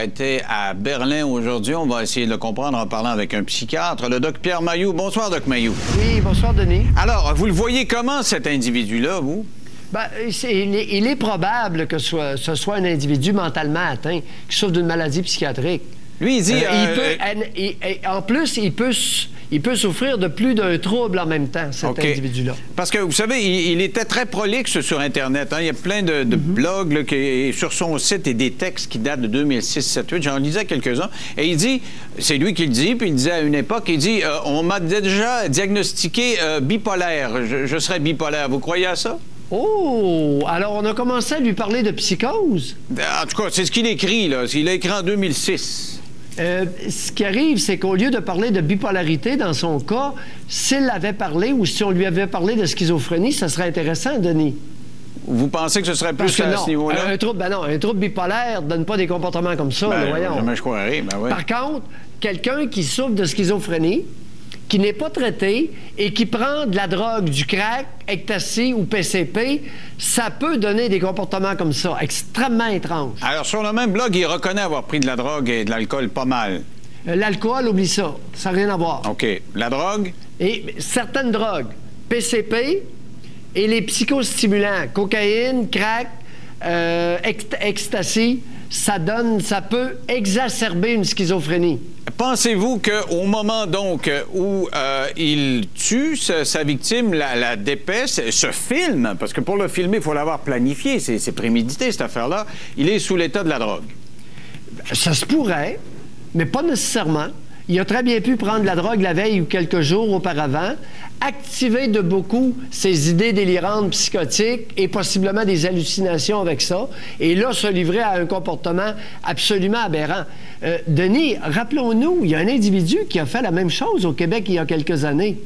Été à Berlin aujourd'hui. On va essayer de le comprendre en parlant avec un psychiatre, le doc Pierre Mailloux. Bonsoir, doc Mailloux. Oui, bonsoir, Denis. Alors, vous le voyez comment, cet individu-là, vous? Ben, il est probable que ce soit un individu mentalement atteint qui souffre d'une maladie psychiatrique. Lui, il dit... en plus, il peut souffrir de plus d'un trouble en même temps, cet individu-là. Parce que, vous savez, il était très prolixe sur Internet. Hein? Il y a plein de blogs là, sur son site et des textes qui datent de 2006, 7, 8. J'en lisais quelques-uns. Et il dit, c'est lui qui le dit, puis il disait à une époque, il dit, on m'a déjà diagnostiqué bipolaire. Je serais bipolaire. Vous croyez à ça? Oh! Alors, on a commencé à lui parler de psychose? En tout cas, c'est ce qu'il écrit, là. Il a écrit en 2006. Ce qui arrive, c'est qu'au lieu de parler de bipolarité, dans son cas, s'il avait parlé ou si on lui avait parlé de schizophrénie, ça serait intéressant, Denis. Vous pensez que ce serait plus à ce niveau-là? Un trouble bipolaire ne donne pas des comportements comme ça, là, voyons. Jamais je croirais, ben ouais. Par contre, quelqu'un qui souffre de schizophrénie, qui n'est pas traité et qui prend de la drogue, du crack, ecstasy ou PCP, ça peut donner des comportements comme ça, extrêmement étranges. Alors, sur le même blog, il reconnaît avoir pris de la drogue et de l'alcool pas mal. L'alcool, oublie ça. Ça n'a rien à voir. OK. La drogue? Et certaines drogues, PCP et les psychostimulants, cocaïne, crack, ecstasy, ça peut exacerber une schizophrénie. Pensez-vous qu'au moment, donc, où il tue sa victime, la dépêche, ce film, parce que pour le filmer, il faut l'avoir planifié, c'est prémédité, cette affaire-là, il est sous l'état de la drogue. Ça se pourrait, mais pas nécessairement. Il a très bien pu prendre la drogue la veille ou quelques jours auparavant, activer de beaucoup ses idées délirantes psychotiques et possiblement des hallucinations avec ça, et là, se livrer à un comportement absolument aberrant. Denis, rappelons-nous, il y a un individu qui a fait la même chose au Québec il y a quelques années.